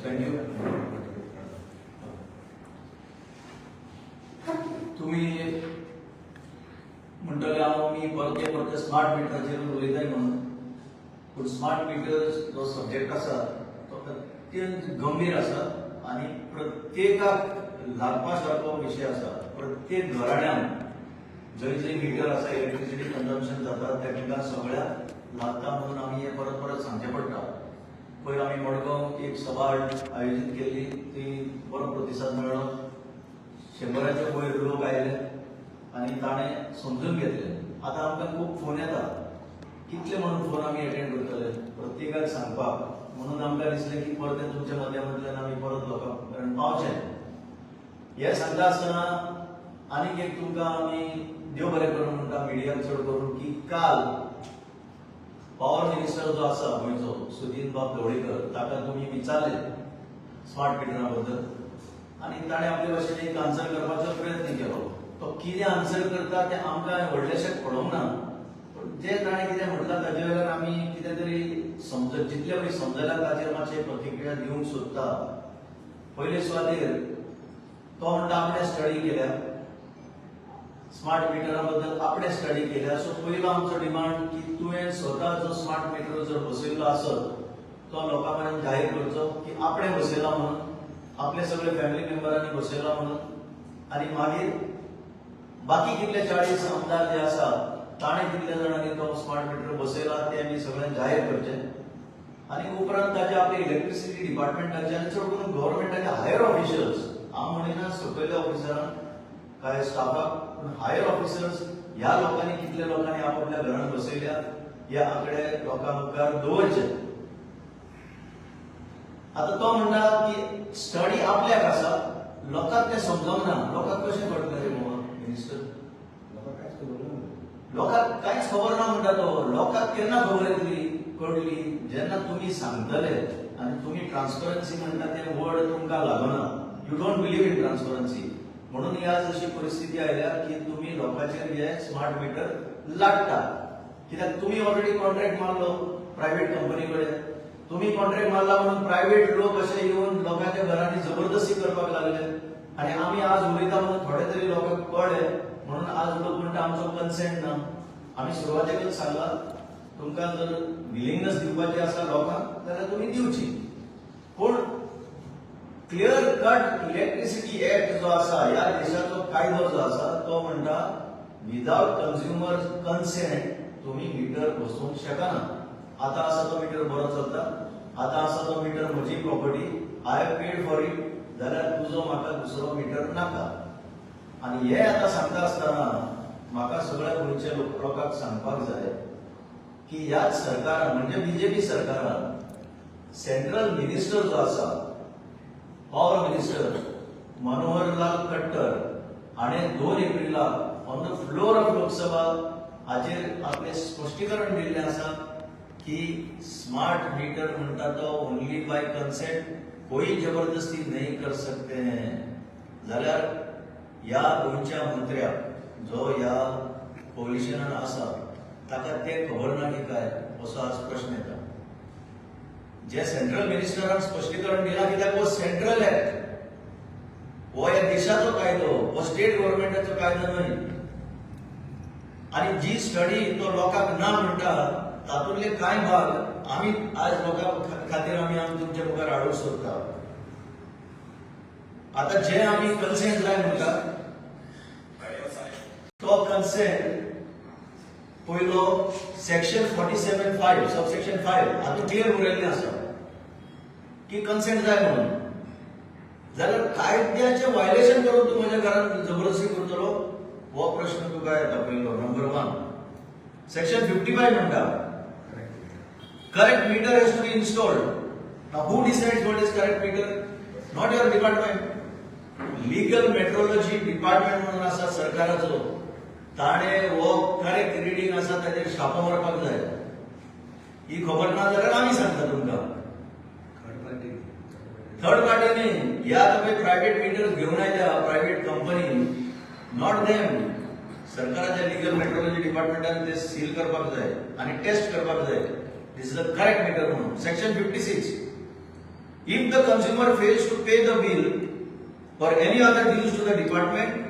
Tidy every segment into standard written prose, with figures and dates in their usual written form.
Thank you. तुम्ही म्हणटले मी परते स्मार्ट मिटराचेर उलयताय म्हणून, पूण स्मार्ट मिटर जो सब्जेक्ट आसा तो अत्यंत गंभीर आसा आनी प्रत्येकाक लागपा सारको विशय आसा. प्रत्येक घराण्यान जंय जंय मिटर आसा, इलेक्ट्रिसिटी कंजम्पशन जाता तांकां सगळ्याक लागता म्हणून आमी हे परत परत सांगचे पडटा. पयर आमी मडगांव एक सभा आयोजीत केल्ली, ती बरो प्रतिसाद मेळ्ळो. 100च्या वयर लोक आयले आनी ताणें समजून घेतले. आतां आमकां खूब फोन येता, कितले म्हणून फोन आमी अटेंड करतले प्रत्येकाक सांगपाक. म्हणून आमकां दिसलें की परत तुमच्या माध्यमांतल्यान आमी परत लोकां पर्यंत पावचें. हे सांगता आसतना आनीक एक तुमकां आमी देव बरें करूं म्हणटा मिडियाक चड करून, की काल पॉवर मिनिस्टर जो आसा गोंयचो सुदीन बाब ढवळीकर, ताका तुमी विचारले स्मार्ट मिटरा बद्दल आनी ताणें आपले भाशेन एक आन्सर करपाचो प्रयत्न केलो. तो कितें आन्सर करता तें आमकां व्हडलेशें पडोवंक ना, पूण जें ताणें कितें म्हटलां ताजे वयल्यान आमी कितें तरी समज जितले पळय समजल्यार ताचेर मातशें प्रतिक्रिया दिवंक सोदता. पयले सुवातेर तो म्हणटा आपणे स्टडी केल्या, स्मार्ट मिटरा बद्दल आपणे स्टडी केल्या. सो पयलो आमचो डिमांड की तुवें स्वता जो स्मार्ट मिटर जर बसयल्लो आसत तो लोकां पर्यंत जाहीर करचो की आपणे बसयला म्हणून, आपले सगळे फॅमिली मेंबरांनी बसयला म्हणून. आनी मागीर बाकी कितले 40 आमदार जे आसा ताणें कितले जाणांनी तो स्मार्ट मिटर बसयला ते आमी सगळ्यांक जाहीर करचें. आनी उपरांत ताचे आपले इलेक्ट्रिसिटी डिपार्टमेंटाचे आनी चड करून गव्हर्मेंटाचे हायर ऑफिशियल्स, हांव म्हणिना सकयले ऑफिसरांक काय स्टाफाक, पूण हायर ऑफिसर्स ह्या लोकांनी कितले लोकांनी आपापल्या घरांत बसयल्या हे आंकडे लोकां मुखार दवरचे. आता तो म्हणटा की स्टडी आपल्याक आसा, लोकांक तें समजोंक ना. लोकांक कशें कळटलें रे मिनिस्टर? लोकांक कांयच खबर ना म्हणटा तो. लोकांक केन्ना खबर येतली कळटली जेन्ना तुमी सांगतले आनी तुमी ट्रान्सपरन्सी म्हणटा तें वर्ड तुमकां लागना. You don't believe in transparency. म्हणून ही आज अशी परिस्थिती आयल्या की तुम्ही लोकांचेर हे स्मार्ट मिटर लाडटा. कित्याक तुम्ही ऑलरेडी कॉन्ट्रॅक्ट मारलो प्रायव्हेट कंपनी कडेन. तुम्ही कॉन्ट्रॅक्ट मारला म्हणून प्रायव्हेट लोक असे येऊन लोकांच्या घरांनी जबरदस्ती करपाक लागले. आणि आम्ही आज उलयता म्हणून थोडे तरी लोकांक कळ्ळे म्हणून आज लोक म्हणटा आमचो कन्सेंट ना. आम्ही सुरवातेकच सांगला तुमकां जर विलिंगनेस दिवपाची आसा लोकांक जाल्यार तुमी दिवची. पूण क्लियर कट इलेक्ट्रिसिटी एक्ट जो आसा, ह्या देशाचो कायदो जो आसा तो म्हणटा विदाउट कंज्युमर कन्सेंट तुम्ही मीटर बसवूंक शकना. आता आसा तो मीटर बरो चलता, आता आसा तो मीटर म्हजी property, I have paid for it, जाल्यार तुजो म्हाका दुसरो मीटर नाका. आनी हे आता सांगता आसतना म्हाका सगळ्या गोंयच्या लोकांक सांगपाक जाय की ह्याच सरकारान म्हणजे बीजेपी सरकारान सेंट्रल मिनिस्टर जो आसा, पॉवर मिनिस्टर मनोहरलाल खट्टर हाणें 2 एप्रिलाक on the floor of Lok Sabha हाचेर आपले स्पश्टीकरण दिल्लें आसा की स्मार्ट मीटर म्हणटा तो ओनली बाय कंसेंट, कोई जबरदस्ती नहीं कर सकते हैं. जाल्यार ह्या गोंयच्या मंत्र्याक जो ह्या कोलिशनान आसा ताका तें खबर ना की काय असो आज प्रश्न येता. जे सेंट्रल मिनिस्टरान स्पश्टीकरण दिला कित्याक हो सेंट्रल एक्ट, हो ह्या देशाचो कायदो, हो स्टेट गव्हर्नमेंटाचो कायदो न्हय. आणि जी स्टडी तो लोकांक ना म्हणटा तातूंतले कांय भाग आमी आज लोकां खातीर आमी तुमच्या मुखार हाडूंक सोदता. आता जे आमी कन्सेंट जाय म्हणटा तो कन्सेंट पयलो सेक्शन 47(5) सबसेक्शन 5 हातूंत क्लियर बरयल्लें आसा की कन्सेंट जाय म्हणून. जाल्यार कायद्याचें वायलेशन करून तूं म्हज्या घरांत जबरदस्ती करतलो हो प्रश्न तुका येता. पयलो नंबर 1 सेक्शन 55 म्हणटा correct meter has to be installed. Now who decides what is correct meter? Not your department. Legal metrology department म्हणून आसा सरकाराचो, ताणे हो करेक्ट रिडिंग आसा ताचेर छापो मारपाक जाय. ही खबर ना जाल्यार आमी सांगता तुमकां. थर्ड पार्टी न्ही, ह्या तुम्ही प्रायव्हेट मिटर घेऊन आयल्या प्रायव्हेट कंपनी, नॉट देम. सरकाराच्या लिगल मेट्रोलॉजी डिपार्टमेंटान ते सील करपाक जाय आणि टेस्ट करपाक जाय दिस इज द करेक्ट मीटर म्हणून. Section 56 If the consumer fails to pay the bill or any other dues to the department,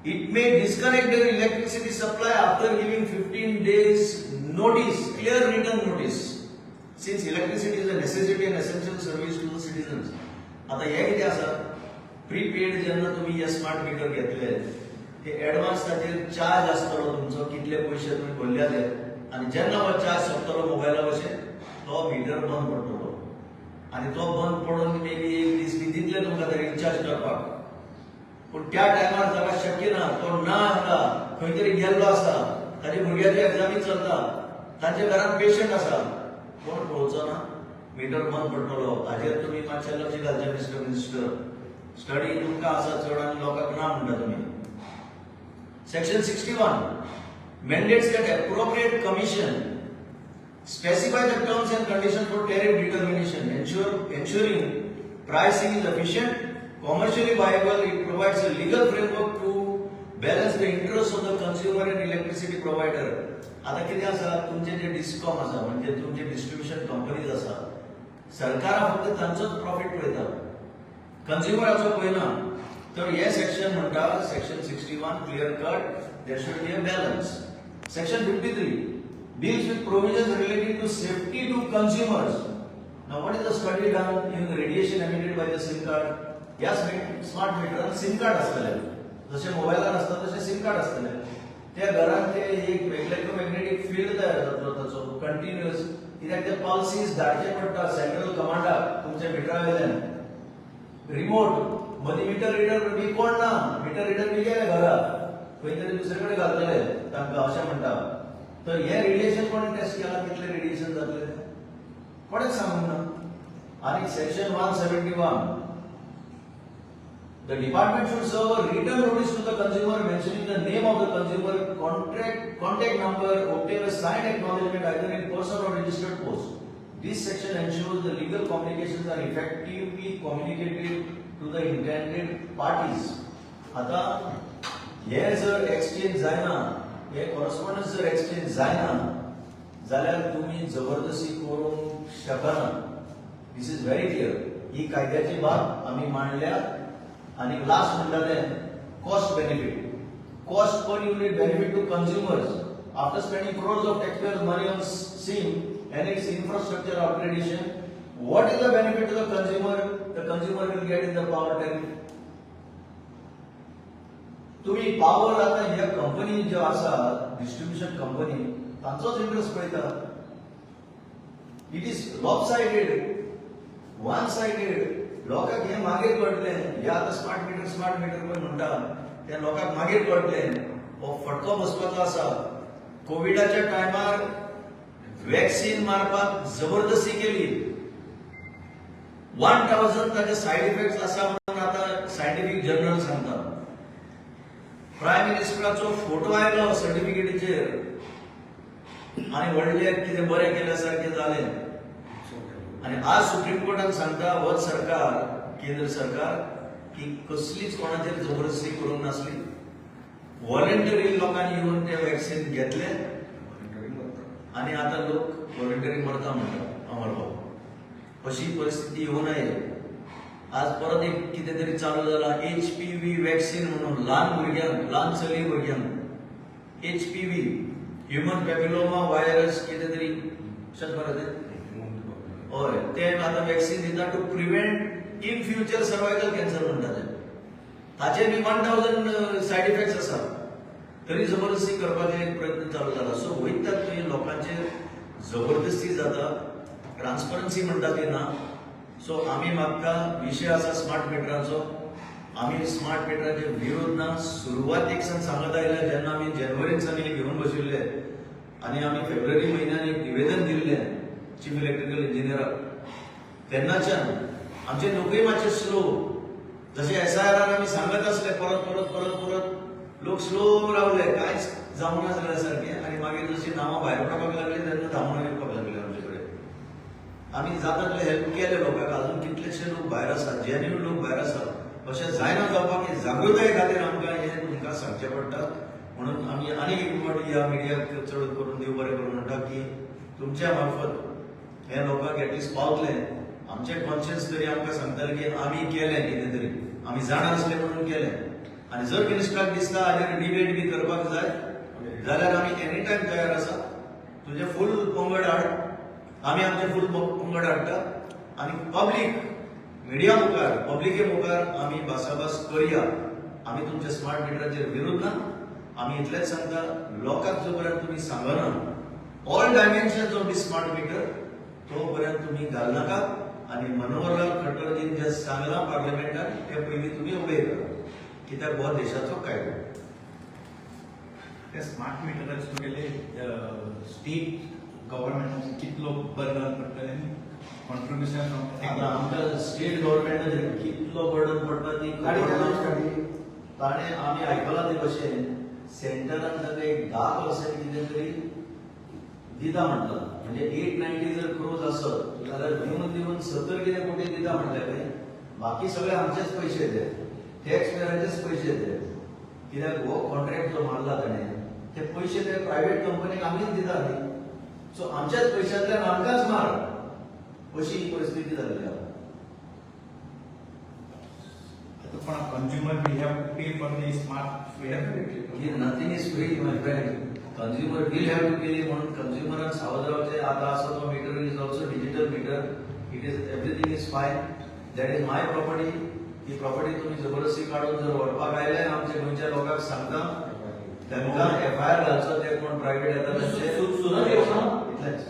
it may disconnect their electricity supply after giving 15 days notice, clear written notice. Since electricity is a necessity and essential service to the citizens. आता हे किती आसा prepaid जेन्ना तुम्ही हे smart meter घेतले ते advance ताचेर चार्ज आसतलो तुमचो कितले पैसे तुम्ही भरले ते आणि जेन्ना हो चार्ज सोंपतलो मोबायला वशें तो मीटर बंद पडटलो आणि तो बंद पडून मे बी एक दीस बी दितले तुमकां ते रिचार्ज करपाक पण त्या टायमार ताका शक्य ना तो ना आसता खंय तरी गेल्लो आसा ताच्या भुरग्याची एक्झामी चलता ताच्या घरात पेशंट आसा कोण पळोवचो ना मीटर बंद पडटलो हाजेर तुम्ही मातशें लक्ष घालचें मिस्टर मिनिस्टर स्टडी तुमकां आसा चड आनी लोकांक ना म्हणटा तुमी Section 61 mandates that appropriate commission specify the terms and conditions for tariff determination, ensuring pricing is efficient, commercially viable. It provides a legal framework to balance the interests of the consumer and electricity provider. आता किती आसा तुमचे जे discom आसा म्हणजे तुमचे distribution companies आसा सरकार फक्त तांचोच प्रॉफिट पळयता कंज्युमराचो पळयना तर हे सेक्शन म्हणटा section 61 clear cut their should be a balance section 53 deals with provisions related to safety to consumers. Now what is the study done in the radiation emitted by the SIM card? Yes, smart meter SIM card असतले जसे मोबाईलला असतात तसे SIM card असतले त्या घरात ते एक electromagnetic field तयार जातो त्याचो कंटिन्युअस कित्याक ते पल्सीस धाडचे पडटा सेंट्रल कमांडाक तुमच्या मिटरावेल्यान रिमोट मधी मीटर रीडर बी कोण ना मीटर रीडर बी गेले घरात खंय तरी दुसरे घालतले तांकां अशें म्हणटा तर हे रेडिएशन कोणी टेस्ट केला कितले रेडिएशन जातले कोणेच सांगूंक ना आणि section 171 The department should serve a written notice to the consumer mentioning the name of the consumer, contact number, obtain a signed acknowledgement either in person or registered post. This section ensures the legal communications are effectively communicated to the intended parties. आता हे जर exchange जायना हे correspondence जर exchange जायना जाल्यार तुम्ही जबरदस्ती करूंक शकना दिस इज व्हेरी क्लियर ही कायद्याची बाब आम्ही मांडल्या आणि लास्ट म्हणटाले cost benefit cost per unit benefit to consumers after spending crores of taxpayers money on SIM and its infrastructure upgradation what is the benefit to the consumer will get in the power tariff तुम्ही power आता ह्या company ज्यो आसा distribution company तांचोच interest पळयता it is lopsided one sided लोकांक हे मागीर कळटले हे आता स्मार्ट मीटर पण म्हणटा त्या लोकांक मागीर कळटले हो फटको बसपाचो आसा कोविडाच्या टायमार वॅक्सीन मारपाक जबरदस्ती केली 1000 ताचे साइड इफेक्ट्स आसा म्हणून आता सायंटिफिक जर्नल सांगता प्रायम मिनिस्टराचो फोटो आयलो सर्टिफिकेटीचेर आणि व्हडले कितें बरें केल्या सारखे जाले आणि आज सुप्रीम कोर्टान सांगता हो सरकार केंद्र सरकार की कसलीच कोणाचेर जबरदस्ती करूंक नासली व्हॉलंटरी लोकांनी येऊन ते वॅक्सीन घेतले आणि आता लोक व्हॉलंटरी मरता म्हणटा अमर भाऊ अशी परिस्थिती येऊ नये आज परत एक कितें तरी चालू जाला HPV वॅक्सीन म्हणून ल्हान भुरग्यांक ल्हान चली भुरग्यांक HPV ह्युमन पॅपिलोमा व्हायरस कितें तरी अशेंच बरें तें हय ते आता वॅक्सीन दिता to prevent in future cervical cancer म्हणटा ते ताचे बी 1000 सायड इफेक्ट्स आसा तरी जबरदस्ती करपाचे प्रयत्न चालू जाला सो वयतात थंय लोकांचेर जबरदस्ती जाता ट्रान्सपरन्सी म्हणटा ती ना सो आमी मागता विशय आसा स्मार्ट मिटराचो आमी स्मार्ट मिटराचे विरोध ना सुरवातेक सावन सांगत आयल्या जेन्ना आमी जानेवारींतल्यान घेवन बशिल्ले आनी आमी फेब्रुवारी म्हयन्यान एक निवेदन दिल्लें चीफ इलेक्ट्रिकल इंजिनियराक तेन्नाच्यान आमचे लोकूय मातशे स्लो जसे SIR आमी सांगत आसले परत लोक स्लो रावले कांयच जावंक नासले सारखे आनी मागीर जशी नांवां भायर पडपाक लागली तेन्ना धांवून येवपाक लागले आमचे कडेन आमी जाता तितले हेल्प केले लोकांक अजून कितलेशे लोक भायर आसात जेन्युइन लोक भायर आसात अशें जायना जावपाक ही जागृताय खातीर आमकां हें तुमकां सांगचें पडटा म्हणून आमी आनीक एक फावट ह्या मिडियाक चड करून देव बरें करून म्हणटा की तुमच्या मार्फत हे लोकांक एटलिस्ट पावतले आमचे कॉन्शियस तरी आमकां सांगताले की आमी केलें कितें तरी, आमी जाणा आसले म्हणून केलें. आनी जर मिनिस्टराक दिसता हाजेर डिबेट बी करपाक जाय जाल्यार आमी एनी टायम तयार आसा. तुजे फूल पंगड हाड, आमी आमचे फूल पंगड हाडटा आनी पब्लीक मिडिया मुखार पब्लिके मुखार आमी भासाभास करया. आमी तुमच्या स्मार्ट मिटराचेर विरोध ना. आमी इतलेंच सांगता, लोकांक जो पर्यंत तुमी सांगना all dimensions of the smart meter तो पर्यंत तुमी घालनाका. आनी मनोहरलाल खट्टरजीन जे सांगलां पार्लिमेंटान ते पयलीं तुमी उबे करा, कित्याक हो देशाचो कायदो. ते स्मार्ट मिटरच तुगेले स्टेट गव्हर्नमेंट कितलो बर्डन पडटले कॉन्ट्रिब्युशन आता आमच्या स्टेट गव्हर्नमेंटाचेर कितलो बर्डन पडटा ती ताणें आमी आयकलां ते भशेन सेंटरान ताका एक 10% कितें तरी दिता म्हणटा. म्हणजे 890 जर क्रोज आसत जाल्यार दिवन 70 कितें कोटी दिता म्हणले पळय. बाकी सगळे आमचेच पयशे ते, टॅक्स पेयराचेच पयशे ते. कित्याक हो कॉन्ट्रॅक्ट जो मारला ताणें ते पयशे ते प्रायव्हेट कंपनीक आमीच दिता न्ही. सो आमच्याच पयशांतल्यान आमकांच मार, अशी परिस्थिती जाल्ली आसा. पण consumer will have to pay for the smart meter. Nothing is free, my friend. Consumer will have to pay. म्हणून कंझ्युमरान सावध रावचे. आता असो तो meter is also digital meter. It is everything is fine. That is my property. ही property तुम्ही जबरदस्ती काढून जर व्हरपाक आयले आमच्या गोंयच्या लोकांक सांगता तांकां FIR घालचो. ते कोण प्रायव्हेट येता तांचे इतलेंच.